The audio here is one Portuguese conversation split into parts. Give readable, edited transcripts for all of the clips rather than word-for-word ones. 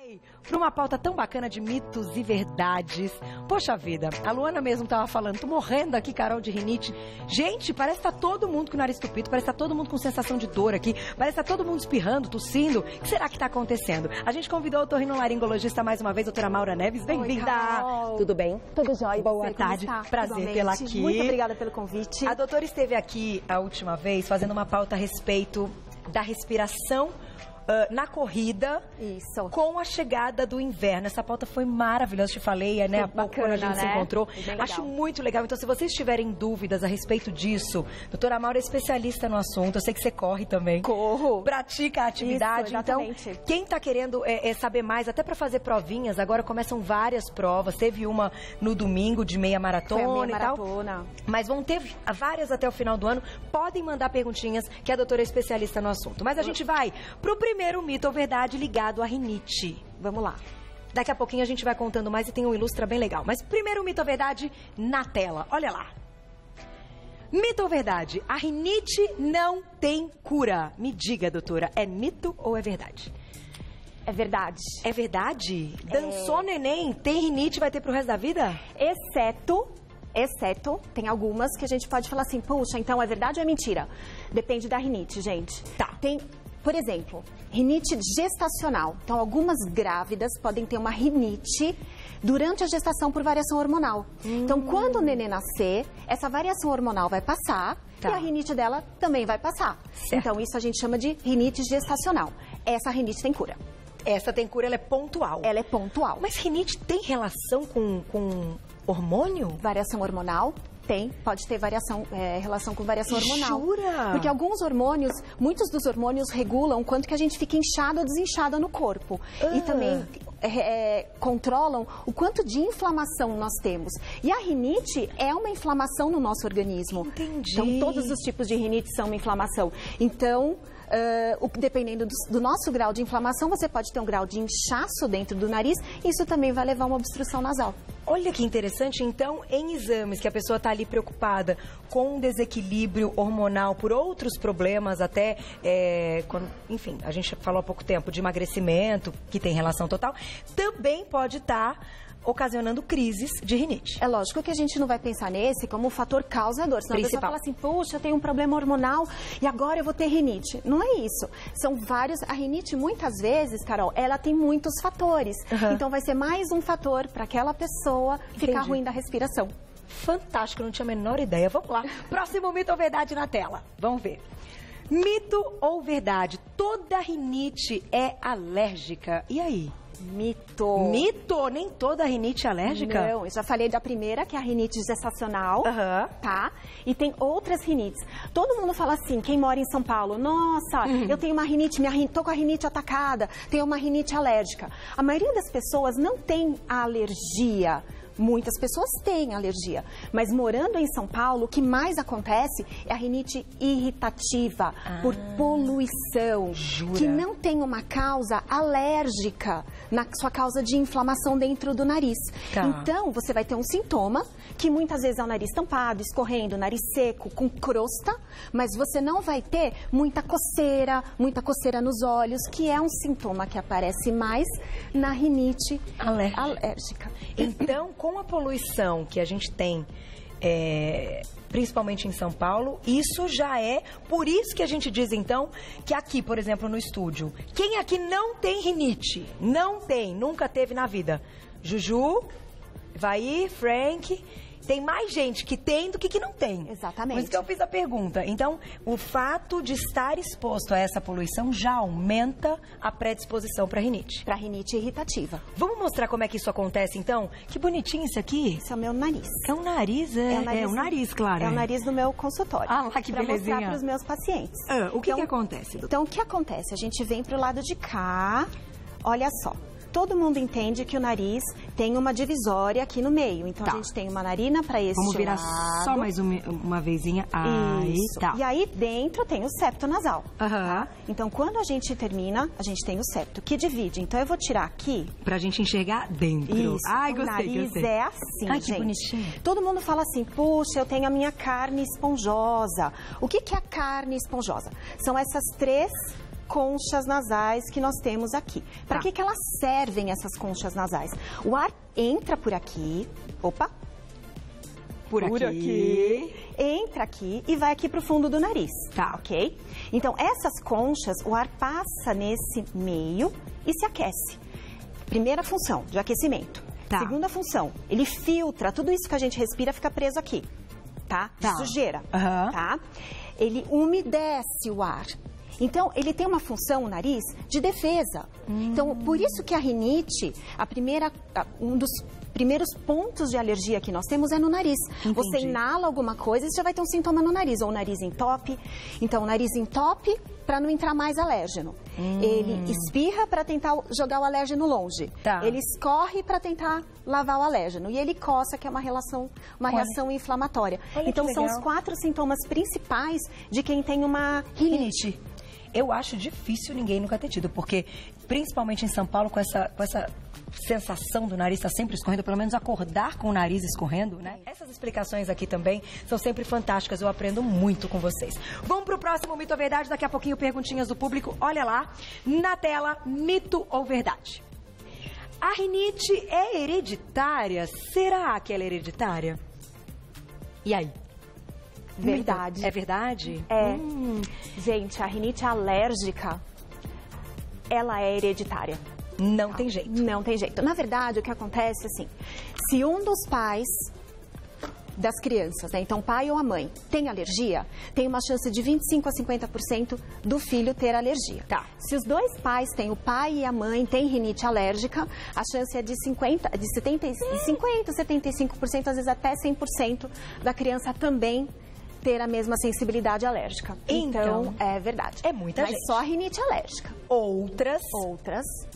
vai para uma pauta tão bacana de mitos e verdades. Poxa vida, a Luana mesmo tava falando, tô morrendo aqui, Carol, de rinite. Gente, parece que tá todo mundo com o nariz estupido, parece que tá todo mundo com sensação de dor aqui, parece que tá todo mundo espirrando, tossindo. O que será que tá acontecendo? A gente convidou o otorrinolaringologista mais uma vez, a doutora Maura Neves. Bem-vinda! Tudo bem? Tudo jóia. Boa tarde, prazer tê-la aqui. Muito obrigada pelo convite. A doutora esteve aqui a última vez fazendo uma pauta a respeito da respiração na corrida. Isso. Com a chegada do inverno. Essa pauta foi maravilhosa, te falei, né? Há pouco quando a gente se encontrou. Acho muito legal. Então, se vocês tiverem dúvidas a respeito disso, doutora Maura é especialista no assunto. Eu sei que você corre também. Corro. Pratica a atividade. Isso, exatamente. Então, quem tá querendo saber mais, até para fazer provinhas, agora começam várias provas. Teve uma no domingo de meia maratona. Foi a meia e maratona. Tal. Mas vão ter várias até o final do ano. Podem mandar perguntinhas, que a doutora é especialista no assunto. Mas a gente vai pro primeiro mito ou verdade ligado à rinite. Vamos lá. Daqui a pouquinho a gente vai contando mais e tem um ilustra bem legal. Mas primeiro mito ou verdade na tela. Olha lá. Mito ou verdade? A rinite não tem cura. Me diga, doutora, é mito ou é verdade? É verdade. É verdade? Dançou neném, tem rinite, vai ter pro resto da vida? Exceto, tem algumas que a gente pode falar assim, puxa, então é verdade ou é mentira? Depende da rinite, gente. Tá. Tem, por exemplo, rinite gestacional. Então, algumas grávidas podem ter uma rinite durante a gestação por variação hormonal. Então, quando o nenê nascer, essa variação hormonal vai passar e a rinite dela também vai passar. Certo. Então, isso a gente chama de rinite gestacional. Essa rinite tem cura. Essa tem cura, ela é pontual. Ela é pontual. Mas rinite tem relação com hormônio? Variação hormonal? Tem, pode ter relação com variação hormonal. Jura? Porque alguns hormônios, muitos dos hormônios regulam quanto que a gente fica inchado ou desinchada no corpo. E também controlam o quanto de inflamação nós temos. E a rinite é uma inflamação no nosso organismo. Entendi. Então, todos os tipos de rinite são uma inflamação. Então, dependendo do nosso grau de inflamação, você pode ter um grau de inchaço dentro do nariz. Isso também vai levar a uma obstrução nasal. Olha que interessante, então, em exames que a pessoa está ali preocupada com um desequilíbrio hormonal por outros problemas, até, enfim, a gente falou há pouco tempo de emagrecimento, que tem relação total, também pode estar ocasionando crises de rinite. É lógico que a gente não vai pensar nesse como um fator causador. Senão a pessoa fala assim, puxa, eu tenho um problema hormonal e agora eu vou ter rinite. Não é isso. São vários... A rinite, muitas vezes, Carol, ela tem muitos fatores. Então vai ser mais um fator para aquela pessoa ficar ruim da respiração. Fantástico, não tinha a menor ideia. Vamos lá. Próximo mito ou verdade na tela. Vamos ver. Mito ou verdade? Toda rinite é alérgica. E aí? Mito. Mito? Nem toda rinite é alérgica? Não, eu já falei da primeira, que é a rinite gestacional, tá? E tem outras rinites. Todo mundo fala assim, quem mora em São Paulo, nossa, eu tenho uma rinite, tô com a rinite atacada, tenho uma rinite alérgica. A maioria das pessoas não tem alergia. Muitas pessoas têm alergia, mas morando em São Paulo, o que mais acontece é a rinite irritativa, por poluição, que não tem uma causa alérgica na sua causa de inflamação dentro do nariz. Então, você vai ter um sintoma, que muitas vezes é o nariz tampado, escorrendo, nariz seco, com crosta, mas você não vai ter muita coceira nos olhos, que é um sintoma que aparece mais na rinite alérgica. Então, com a poluição que a gente tem, principalmente em São Paulo, isso já é... Por isso que a gente diz, então, que aqui, por exemplo, no estúdio, quem aqui não tem rinite? Não tem, nunca teve na vida? Juju, Vai, Frank... Tem mais gente que tem do que não tem. Exatamente. Por isso que eu fiz a pergunta. Então, o fato de estar exposto a essa poluição já aumenta a predisposição para rinite. Para rinite irritativa. Vamos mostrar como é que isso acontece, então? Que bonitinho isso aqui. Esse é o meu nariz. É um nariz, é o nariz, claro. É o nariz do meu consultório. Ah, lá que pra belezinha. Mostrar para os meus pacientes. O que acontece, doutor? Então, o que acontece? A gente vem para o lado de cá, olha só. Todo mundo entende que o nariz tem uma divisória aqui no meio. Então, a gente tem uma narina para esse lado. Vamos virar só mais uma vezinha. Aí, tá. E aí, dentro tem o septo nasal. Tá? Então, quando a gente termina, a gente tem o septo, que divide. Então, eu vou tirar aqui. Pra gente enxergar dentro. Isso. Ai, gostei, o nariz gostei. É assim, Ai, gente. Que bonitinho. Todo mundo fala assim, puxa, eu tenho a minha carne esponjosa. O que é a carne esponjosa? São essas três conchas nasais que nós temos aqui. Para que elas servem, essas conchas nasais? O ar entra por aqui, opa, por aqui, entra aqui e vai aqui para o fundo do nariz, ok? Então, essas conchas, o ar passa nesse meio e se aquece. Primeira função, de aquecimento. Segunda função, ele filtra, tudo isso que a gente respira fica preso aqui, de sujeira, Ele umedece o ar. Então, ele tem uma função, o nariz, de defesa. Então, por isso que a rinite, um dos primeiros pontos de alergia que nós temos é no nariz. Entendi. Você inala alguma coisa e você já vai ter um sintoma no nariz, ou o nariz entope. Então, o nariz entope para não entrar mais alérgeno. Ele espirra para tentar jogar o alérgeno longe. Ele escorre para tentar lavar o alérgeno. E ele coça, que é uma reação inflamatória. Então, são os 4 sintomas principais de quem tem uma rinite. Eu acho difícil ninguém nunca ter tido, porque principalmente em São Paulo, com essa sensação do nariz estar sempre escorrendo, pelo menos acordar com o nariz escorrendo, né? Essas explicações aqui também são sempre fantásticas, eu aprendo muito com vocês. Vamos pro próximo Mito ou Verdade, daqui a pouquinho perguntinhas do público. Olha lá, na tela, mito ou verdade? A rinite é hereditária? Será que ela é hereditária? E aí? Verdade. É verdade? É. Gente, a rinite alérgica, ela é hereditária. Não tem jeito. Não tem jeito. Na verdade, o que acontece, assim, se um dos pais das crianças, né, então pai ou a mãe, tem alergia, tem uma chance de 25% a 50% do filho ter alergia. Se os dois pais têm, o pai e a mãe têm rinite alérgica, a chance é de 50%, 75%, às vezes até 100% da criança também ter a mesma sensibilidade alérgica. Então, é verdade. É muita gente. Mas só a rinite alérgica. Outras,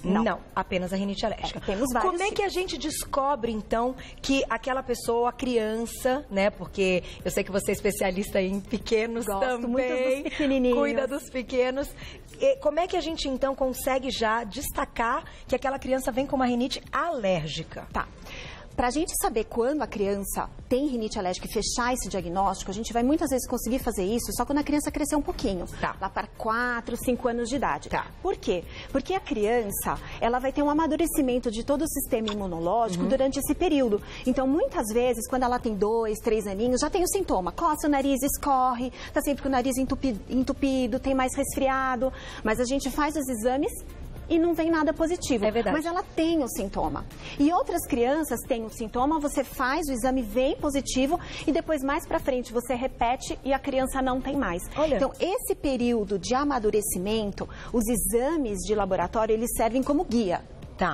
não. Apenas a rinite alérgica. Temos vários. Como é que a gente descobre, então, que aquela pessoa, a criança, né? Porque eu sei que você é especialista em pequenos também. Muito dos pequenininhos. Cuida dos pequenos. E como é que a gente, então, consegue já destacar que aquela criança vem com uma rinite alérgica? Para a gente saber quando a criança tem rinite alérgica e fechar esse diagnóstico, a gente vai muitas vezes conseguir fazer isso só quando a criança crescer um pouquinho, lá para 4, 5 anos de idade. Por quê? Porque a criança, ela vai ter um amadurecimento de todo o sistema imunológico durante esse período. Então, muitas vezes, quando ela tem 2, 3 aninhos, já tem o sintoma. Coça o nariz, escorre, está sempre com o nariz entupido, tem mais resfriado. Mas a gente faz os exames e não vem nada positivo. É verdade. Mas ela tem o sintoma. E outras crianças têm o sintoma, você faz o exame, vem positivo e depois mais pra frente você repete e a criança não tem mais. Então, esse período de amadurecimento, os exames de laboratório, eles servem como guia.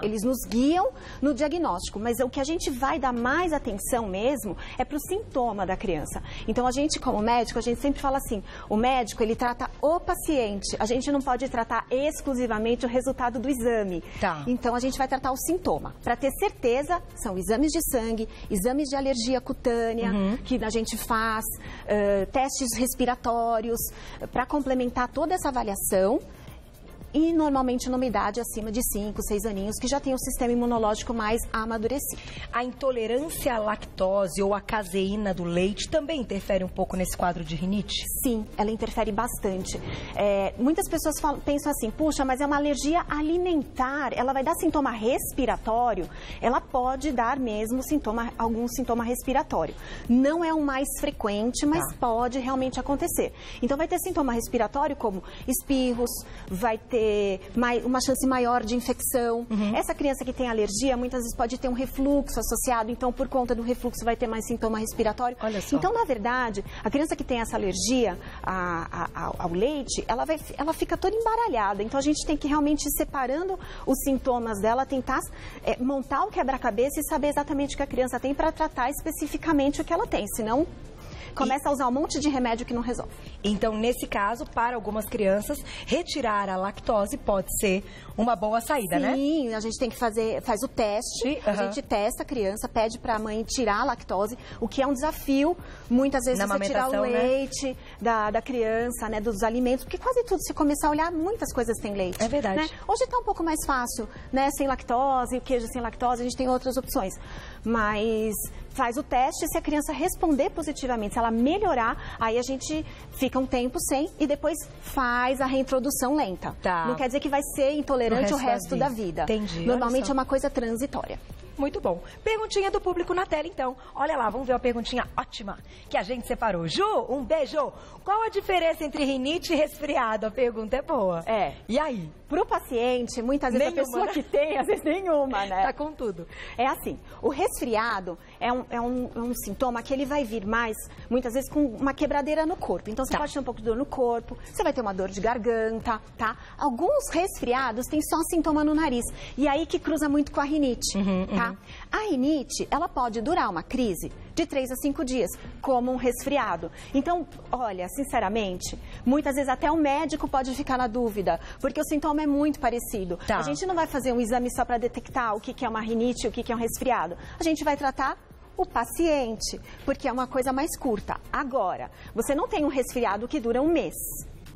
Eles nos guiam no diagnóstico, mas o que a gente vai dar mais atenção mesmo é para o sintoma da criança. Então, a gente, como médico, a gente sempre fala assim, o médico, ele trata o paciente, a gente não pode tratar exclusivamente o resultado do exame. Então, a gente vai tratar o sintoma. Para ter certeza, são exames de sangue, exames de alergia cutânea, que a gente faz, testes respiratórios, para complementar toda essa avaliação. E normalmente numa idade acima de 5, 6 aninhos, que já tem o sistema imunológico mais amadurecido. A intolerância à lactose ou à caseína do leite também interfere um pouco nesse quadro de rinite? Sim, ela interfere bastante. Muitas pessoas pensam assim, puxa, mas é uma alergia alimentar, ela vai dar sintoma respiratório? Ela pode dar mesmo algum sintoma respiratório. Não é o mais frequente, mas pode realmente acontecer. Então vai ter sintoma respiratório como espirros, vai ter uma chance maior de infecção. Essa criança que tem alergia, muitas vezes pode ter um refluxo associado, então por conta do refluxo vai ter mais sintoma respiratório. Então, na verdade, a criança que tem essa alergia ao leite, ela fica toda embaralhada. Então, a gente tem que realmente ir separando os sintomas dela, tentar montar o quebra-cabeça e saber exatamente o que a criança tem para tratar especificamente o que ela tem, senão começa a usar um monte de remédio que não resolve. Então, nesse caso, para algumas crianças, retirar a lactose pode ser uma boa saída, né? Sim, a gente tem que faz o teste, a gente testa a criança, pede para a mãe tirar a lactose, o que é um desafio, muitas vezes, você tirar o leite da criança, né, dos alimentos, porque quase tudo, se começar a olhar, muitas coisas têm leite. É verdade. Né? Hoje está um pouco mais fácil, né, sem lactose, o queijo sem lactose, a gente tem outras opções, mas faz o teste, se a criança responder positivamente, se ela melhorar, aí a gente fica um tempo sem e depois faz a reintrodução lenta. Tá. Não quer dizer que vai ser intolerante o resto da vida. Entendi. Normalmente é uma coisa transitória. Muito bom. Perguntinha do público na tela, então. Olha lá, vamos ver uma perguntinha ótima que a gente separou. Ju, um beijo. Qual a diferença entre rinite e resfriado? A pergunta é boa. É. E aí? Pro paciente, muitas vezes Nenhuma, a pessoa né? que tem, às vezes nenhuma, né? Tá com tudo. É assim, o resfriado é um sintoma que ele vai vir mais, muitas vezes, com uma quebradeira no corpo. Então, você pode ter um pouco de dor no corpo, você vai ter uma dor de garganta, tá? Alguns resfriados têm só sintoma no nariz. E aí que cruza muito com a rinite, tá? A rinite, ela pode durar uma crise de 3 a 5 dias, como um resfriado. Então, olha, sinceramente, muitas vezes até o médico pode ficar na dúvida, porque o sintoma é muito parecido. Tá. A gente não vai fazer um exame só para detectar o que é uma rinite e o que é um resfriado. A gente vai tratar o paciente, porque é uma coisa mais curta. Agora, você não tem um resfriado que dura um mês.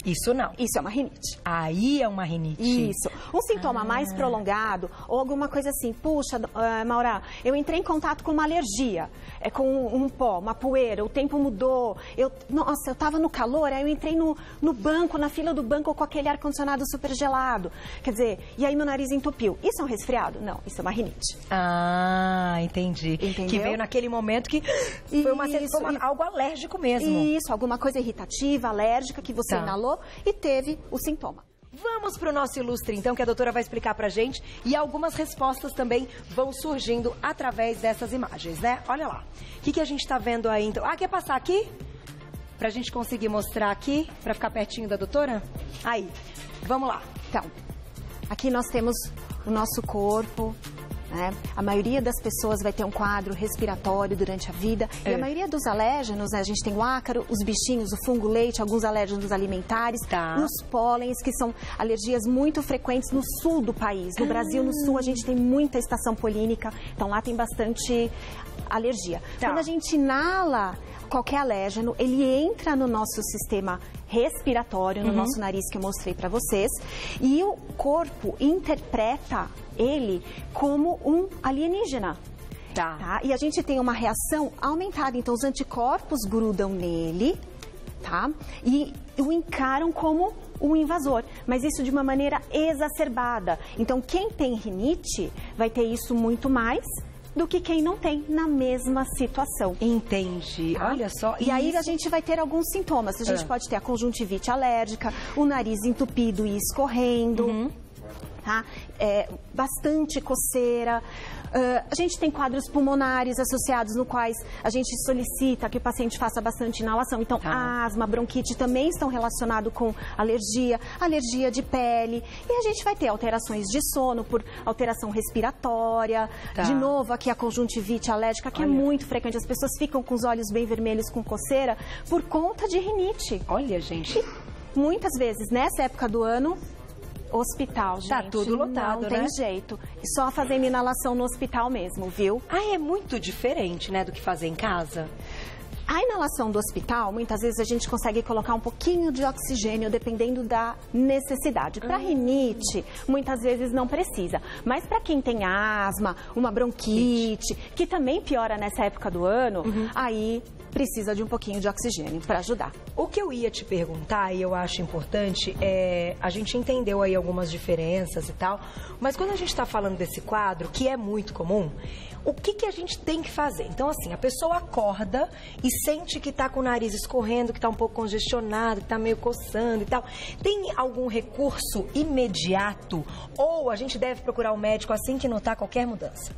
Isso não. Isso é uma rinite. Aí é uma rinite. Isso. Um sintoma mais prolongado ou alguma coisa assim, puxa, Maura, eu entrei em contato com uma alergia, com um pó, uma poeira, o tempo mudou, nossa, eu estava no calor, aí eu entrei no banco, na fila do banco com aquele ar-condicionado super gelado. Quer dizer, e aí meu nariz entupiu. Isso é um resfriado? Não, isso é uma rinite. Ah, entendi. Entendeu? Que veio naquele momento que foi algo alérgico mesmo. Isso, alguma coisa irritativa, alérgica que você inalou e teve o sintoma. Vamos para o nosso ilustre, então, que a doutora vai explicar pra gente e algumas respostas também vão surgindo através dessas imagens, né? Olha lá. O que a gente tá vendo aí, então? Ah, quer passar aqui? Pra gente conseguir mostrar aqui, pra ficar pertinho da doutora? Aí, vamos lá. Então, aqui nós temos o nosso corpo, né? A maioria das pessoas vai ter um quadro respiratório durante a vida. E a maioria dos alérgenos, né? A gente tem o ácaro, os bichinhos, o fungo leite, alguns alérgenos alimentares, os pólens, que são alergias muito frequentes no sul do país. No Brasil, no sul, a gente tem muita estação polínica, então lá tem bastante alergia. Quando a gente inala qualquer alérgeno, ele entra no nosso sistema respiratório, no nosso nariz, que eu mostrei para vocês, e o corpo interpreta ele como um alienígena. Tá? E a gente tem uma reação aumentada, então os anticorpos grudam nele, tá? E o encaram como um invasor, mas isso de uma maneira exacerbada. Então, quem tem rinite vai ter isso muito mais do que quem não tem na mesma situação. Entendi. Tá? Olha só. E aí a gente vai ter alguns sintomas. A gente pode ter a conjuntivite alérgica, o nariz entupido e escorrendo, tá? Bastante coceira. A gente tem quadros pulmonares associados, no quais a gente solicita que o paciente faça bastante inalação. Então, asma, bronquite também estão relacionados com alergia, alergia de pele. E a gente vai ter alterações de sono por alteração respiratória. De novo, aqui a conjuntivite alérgica, que é muito frequente. As pessoas ficam com os olhos bem vermelhos, com coceira, por conta de rinite. Olha, gente. E muitas vezes, nessa época do ano, hospital, gente. Tá tudo lotado, não tem jeito. Só fazendo inalação no hospital mesmo, viu? Ah, é muito diferente, né, do que fazer em casa? A inalação do hospital, muitas vezes a gente consegue colocar um pouquinho de oxigênio, dependendo da necessidade. Para rinite, muitas vezes não precisa. Mas para quem tem asma, uma bronquite, que também piora nessa época do ano, aí precisa de um pouquinho de oxigênio para ajudar. O que eu ia te perguntar, e eu acho importante, a gente entendeu aí algumas diferenças e tal, mas quando a gente está falando desse quadro, que é muito comum, o que a gente tem que fazer? Então, assim, a pessoa acorda e sente que está com o nariz escorrendo, que está um pouco congestionado, que está meio coçando e tal. Tem algum recurso imediato ou a gente deve procurar o médico assim que notar qualquer mudança?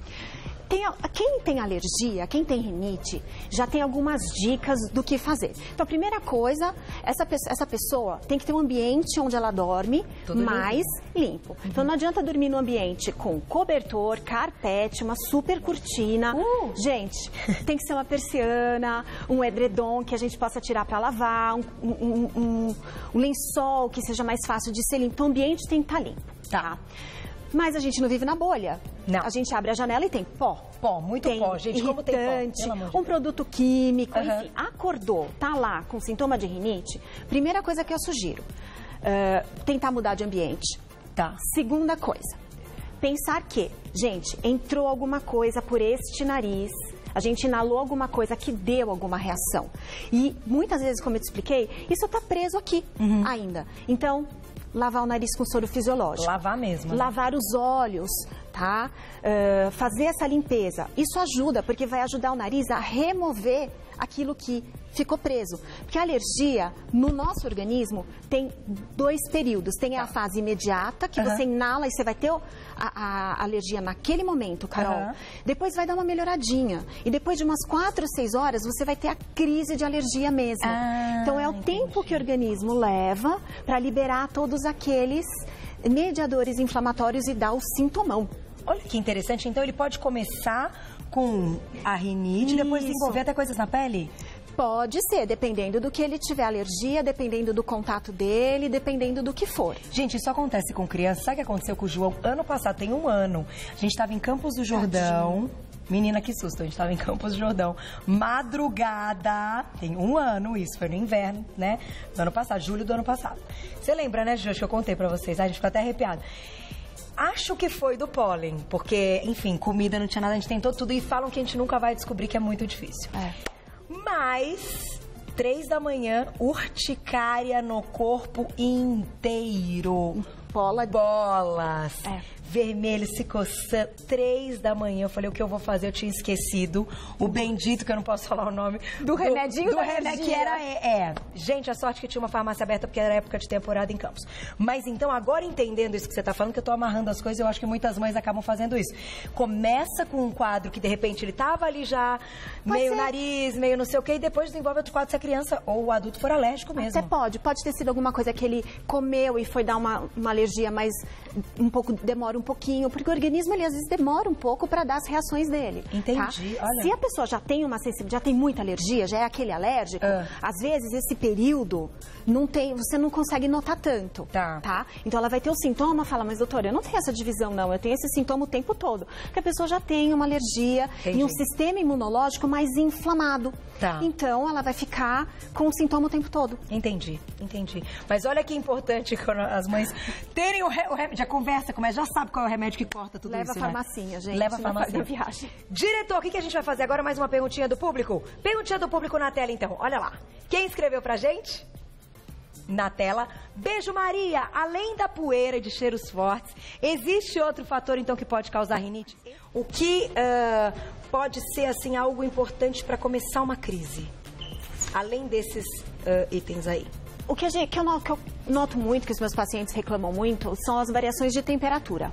Quem tem alergia, quem tem rinite, já tem algumas dicas do que fazer. Então, a primeira coisa, essa pessoa tem que ter um ambiente onde ela dorme mais limpo. Então, não adianta dormir num ambiente com cobertor, carpete, uma super cortina. Gente, tem que ser uma persiana, um edredom que a gente possa tirar para lavar, um lençol que seja mais fácil de ser limpo. Então, o ambiente tem que estar limpo, tá? Mas a gente não vive na bolha. Não. A gente abre a janela e tem pó. Pó, muito tem pó, gente. Como tem pó? Um produto químico, enfim. Acordou, tá lá com sintoma de rinite, primeira coisa que eu sugiro, tentar mudar de ambiente. Tá. Segunda coisa, pensar que, gente, entrou alguma coisa por este nariz, A gente inalou alguma coisa que deu alguma reação. E muitas vezes, como eu te expliquei, isso está preso aqui ainda. Então, lavar o nariz com soro fisiológico. Lavar mesmo. Né? Lavar os olhos, tá? Fazer essa limpeza. Isso ajuda, porque vai ajudar o nariz a remover aquilo que ficou preso. Porque a alergia, no nosso organismo, tem 2 períodos. Tem a fase imediata, que você inala e você vai ter a alergia naquele momento, Carol. Depois vai dar uma melhoradinha. E depois de umas 4, 6 horas, você vai ter a crise de alergia mesmo. Então, é o tempo que o organismo leva para liberar todos aqueles mediadores inflamatórios e dar o sintomão. Olha que interessante. Então, ele pode começar com a rinite e depois desenvolver até coisas na pele? Pode ser, dependendo do que ele tiver alergia, dependendo do contato dele, dependendo do que for. Gente, isso acontece com criança. Sabe o que aconteceu com o João? Ano passado, tem 1 ano. A gente estava em Campos do Jordão. Menina, que susto. A gente estava em Campos do Jordão. Madrugada. Tem 1 ano isso. Foi no inverno, né? Do ano passado, julho do ano passado. Você lembra, né, Júlia, que eu contei pra vocês? A gente ficou até arrepiada. Acho que foi do pólen, porque, enfim, comida não tinha nada, a gente tentou tudo e falam que a gente nunca vai descobrir, que é muito difícil. Mas, 3 da manhã, urticária no corpo inteiro. Bolas. Vermelho, se coçando. 3 da manhã, eu falei, o que eu vou fazer? Eu tinha esquecido o bendito, que eu não posso falar o nome. Do remedinho do remédio que era, Gente, a sorte que tinha uma farmácia aberta, porque era época de temporada em Campos. Mas então, agora entendendo isso que você tá falando, que eu tô amarrando as coisas, eu acho que muitas mães acabam fazendo isso. Começa com um quadro que, de repente, ele tava ali já, meio nariz, meio não sei o quê, e depois desenvolve outro quadro se a criança ou o adulto for alérgico mesmo. Até pode ter sido alguma coisa que ele comeu e foi dar uma alergia, mas demora um pouquinho, porque o organismo, ele às vezes demora um pouco para dar as reações dele. Entendi, olha. Se a pessoa já tem uma sensibilidade, já tem muita alergia, já é aquele alérgico, às vezes esse período você não consegue notar tanto, tá? Então ela vai ter o sintoma, fala, mas doutora, eu não tenho essa divisão não, eu tenho esse sintoma o tempo todo. Porque a pessoa já tem uma alergia e um sistema imunológico mais inflamado. Então ela vai ficar com o sintoma o tempo todo. Entendi. Mas olha que importante quando as mães terem o remédio, já conversa com já sabe qual é o remédio que corta tudo Leva isso, a farmacinha, gente. Leva a farmacinha. Na viagem. Diretor, o que a gente vai fazer agora? Mais uma perguntinha do público? Perguntinha do público na tela, então. Olha lá. Quem escreveu pra gente? Na tela. Beijo, Maria. Além da poeira e de cheiros fortes, existe outro fator, então, que pode causar rinite? O que pode ser, assim, algo importante para começar uma crise? Além desses itens aí. O que eu noto muito, que os meus pacientes reclamam muito, são as variações de temperatura.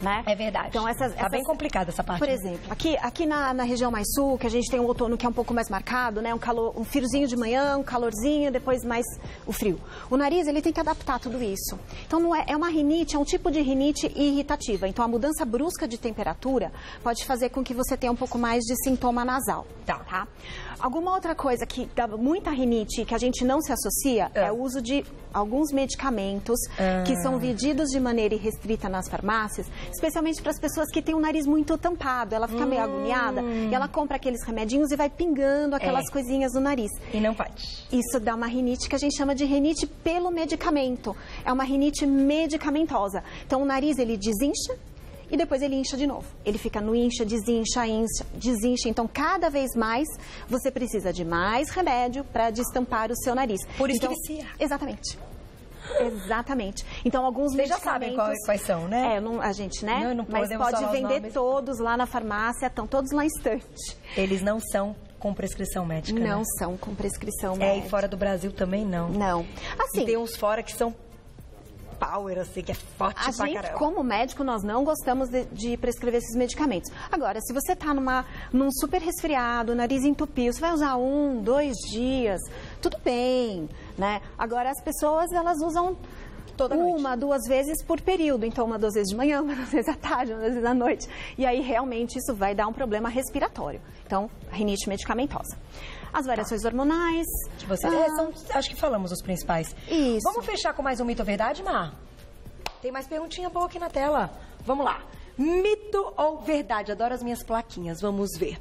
Né? É verdade. Então, tá bem complicada essa parte. Por exemplo, aqui na região mais sul, que a gente tem um outono que é um pouco mais marcado, né? Um friozinho de manhã, um calorzinho, depois mais o frio. O nariz, ele tem que adaptar tudo isso. Então, não é uma rinite, é um tipo de rinite irritativa. Então, a mudança brusca de temperatura pode fazer com que você tenha um pouco mais de sintoma nasal. Tá? Alguma outra coisa que dá muita rinite e que a gente não se associa é o uso de alguns medicamentos que são vendidos de maneira irrestrita nas farmácias, especialmente para as pessoas que têm o nariz muito tampado. Ela fica meio agoniada e ela compra aqueles remedinhos e vai pingando aquelas coisinhas no nariz. E não pode. Isso dá uma rinite que a gente chama de rinite pelo medicamento. É uma rinite medicamentosa. Então o nariz, ele desincha e depois ele incha de novo. Ele fica no incha, desincha. Então, cada vez mais, você precisa de mais remédio para destampar o seu nariz. Por isso que vicia. Exatamente. Então, alguns Vocês medicamentos... já sabem quais são, né? A gente, né? Não mas pode vender todos lá na farmácia, estão todos lá em estante. Eles não são com prescrição médica, Não né? são com prescrição médica. E fora do Brasil também não. Não. Assim, e tem uns fora que são power, assim, que é forte pra caramba. A gente, como médico, nós não gostamos de prescrever esses medicamentos. Agora, se você tá num super resfriado, nariz entupido, você vai usar 1, 2 dias, tudo bem, né? Agora, as pessoas, elas usam toda noite. 1, 2 vezes por período. Então, 1, 2 vezes de manhã, 1, 2 vezes à tarde, 1, 2 vezes à noite. E aí, realmente, isso vai dar um problema respiratório. Então, rinite medicamentosa. As variações hormonais. Acho que falamos os principais. Isso. Vamos fechar com mais um mito ou verdade, Mar? Tem mais perguntinha boa aqui na tela. Vamos lá. Mito ou verdade? Adoro as minhas plaquinhas. Vamos ver.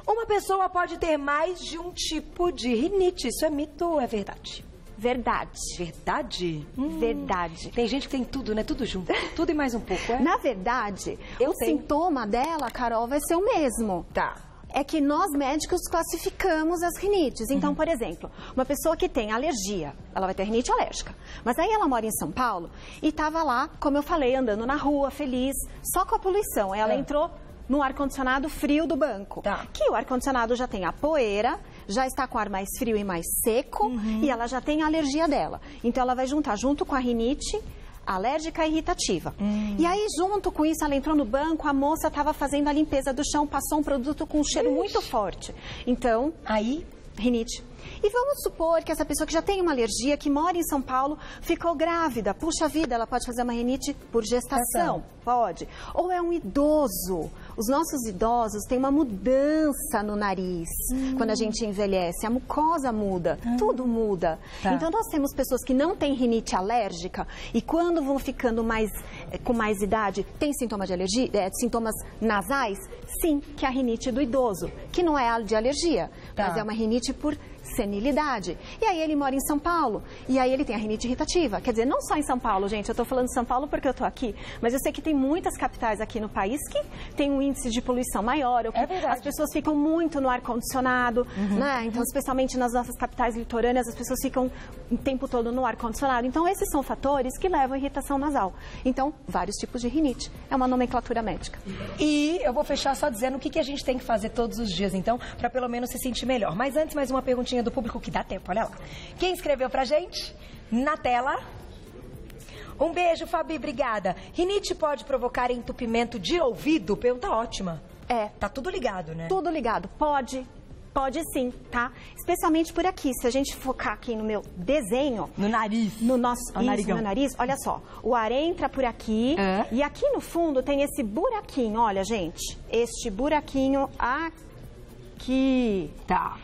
Uma pessoa pode ter mais de um tipo de rinite. Isso é mito ou é verdade? Verdade. Verdade? Verdade. Tem gente que tem tudo, né? Tudo junto. Tudo e mais um pouco, é? Na verdade, o sintoma dela, Carol, vai ser o mesmo. Tá. É que nós médicos classificamos as rinites. Então, por exemplo, uma pessoa que tem alergia, ela vai ter rinite alérgica. Mas aí ela mora em São Paulo e estava lá, como eu falei, andando na rua, feliz, só com a poluição. Ela entrou no ar-condicionado frio do banco. Tá. Que o ar-condicionado já tem a poeira, já está com ar mais frio e mais seco, e ela já tem a alergia dela. Então, ela vai juntar junto com a rinite alérgica e irritativa. E aí, junto com isso, ela entrou no banco, a moça estava fazendo a limpeza do chão, passou um produto com um cheiro muito forte. Então, aí, rinite. E vamos supor que essa pessoa que já tem uma alergia, que mora em São Paulo, ficou grávida. Puxa vida, ela pode fazer uma rinite por gestação. Pode. Ou é um idoso. Os nossos idosos têm uma mudança no nariz. Quando a gente envelhece, a mucosa muda. Tudo muda. Tá. Então, nós temos pessoas que não têm rinite alérgica e quando vão ficando com mais idade, tem sintoma de alergia, sintomas nasais? Sim, que é a rinite do idoso, que não é de alergia, mas é uma rinite por senilidade. E aí ele mora em São Paulo, e aí ele tem a rinite irritativa. Quer dizer, não só em São Paulo, gente, eu estou falando de São Paulo porque eu estou aqui, mas eu sei que tem muitas capitais aqui no país que tem um índice de poluição maior, ou que as pessoas ficam muito no ar-condicionado, né? Então, especialmente nas nossas capitais litorâneas, as pessoas ficam o tempo todo no ar-condicionado. Então, esses são fatores que levam à irritação nasal. Então, vários tipos de rinite. É uma nomenclatura médica. E eu vou fechar só dizendo o que a gente tem que fazer todos os dias, então, para pelo menos se sentir melhor. Mas antes, mais uma perguntinha do público que dá tempo, olha lá. Quem escreveu pra gente? Na tela. Um beijo, Fabi, obrigada. Rinite pode provocar entupimento de ouvido? Pergunta ótima. Tá tudo ligado, né? Tudo ligado. Pode sim, tá? Especialmente por aqui. Se a gente focar aqui no meu desenho... No nariz. No nosso no nariz. Olha só. O ar entra por aqui e aqui no fundo tem esse buraquinho. Olha, gente. Este buraquinho aqui. Tá.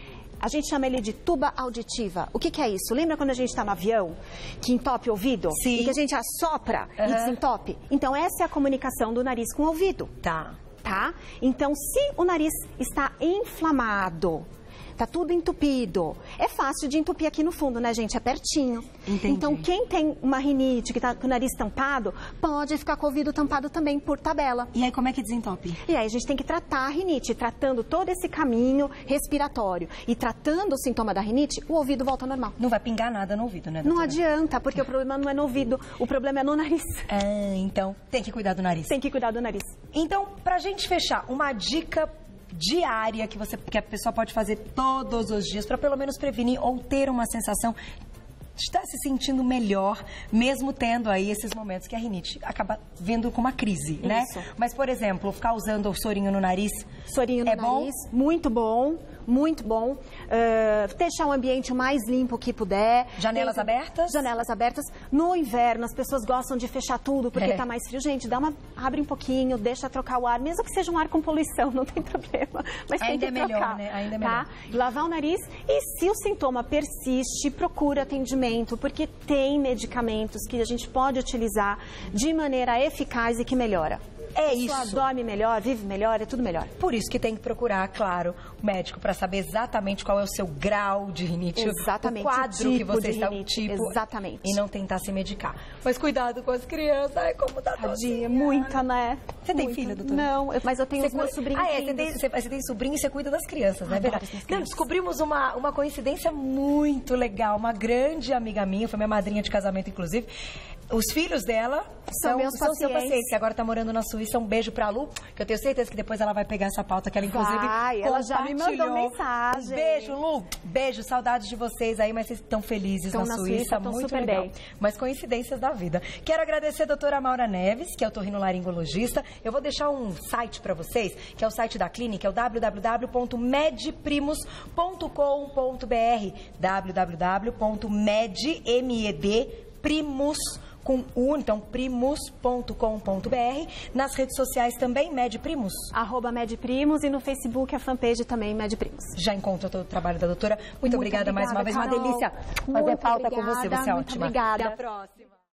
A gente chama ele de tuba auditiva. O que é isso? Lembra quando a gente está no avião, que entope o ouvido? Sim. E que a gente assopra e desentope? Então, essa é a comunicação do nariz com o ouvido. Tá. Então, se o nariz está inflamado, tá tudo entupido, é fácil de entupir aqui no fundo, né, gente? É pertinho. Entendi. Então, quem tem uma rinite, que tá com o nariz tampado, pode ficar com o ouvido tampado também por tabela. E aí, como é que desentope? E aí, a gente tem que tratar a rinite, tratando todo esse caminho respiratório. E tratando o sintoma da rinite, o ouvido volta ao normal. Não vai pingar nada no ouvido, né, doutora? Não adianta, porque o problema não é no ouvido, o problema é no nariz. Então, tem que cuidar do nariz. Tem que cuidar do nariz. Então, pra gente fechar, uma dica diária que a pessoa pode fazer todos os dias para pelo menos prevenir ou ter uma sensação de estar se sentindo melhor, mesmo tendo aí esses momentos que a rinite acaba vindo com uma crise, né? Mas, por exemplo, ficar usando o sorinho no nariz. Sorinho no nariz, muito bom. Muito bom. Deixar o ambiente o mais limpo que puder. Janelas abertas? Janelas abertas. No inverno, as pessoas gostam de fechar tudo porque tá mais frio. Gente, abre um pouquinho, deixa trocar o ar, mesmo que seja um ar com poluição, não tem problema. Mas ainda tem que trocar, melhor, né? Ainda é melhor. Lavar o nariz e se o sintoma persiste, procura atendimento, porque tem medicamentos que a gente pode utilizar de maneira eficaz e que melhora. É isso. A pessoa dorme melhor, vive melhor, é tudo melhor. Por isso que tem que procurar, claro, o médico para saber exatamente qual é o seu grau de rinite. Exatamente. O quadro tipo que você está, o tipo. Exatamente. E não tentar se medicar. Mas cuidado com as crianças. Ai, como dá tadinha, muita, né? Você tem filha, doutora? Não, mas eu tenho os meus sobrinhos. Você tem sobrinho e você cuida das crianças, não é verdade? Não, descobrimos uma coincidência muito legal. Uma grande amiga minha, foi minha madrinha de casamento, inclusive. Os filhos dela são seus pacientes, que agora está morando na Suíça. Um beijo pra Lu, que eu tenho certeza que depois ela vai pegar essa pauta que ela, inclusive, ela já me mandou mensagem. Um beijo, Lu. Beijo, saudades de vocês aí, mas vocês estão felizes na Suíça. Muito super legal. Bem. Mas coincidências da vida. Quero agradecer a doutora Maura Neves, que é otorrinolaringologista. Eu vou deixar um site para vocês, que é o site da clínica, é o www.medprimus.com.br www.medprimus.com.br com U, então primus.com.br. Nas redes sociais também, Medprimus. @Medprimus e no Facebook a fanpage também, Medprimus. Já encontra todo o trabalho da doutora. Muito obrigada mais uma vez, Carol. Uma delícia fazer pauta com você é ótima. Obrigada. Até a próxima.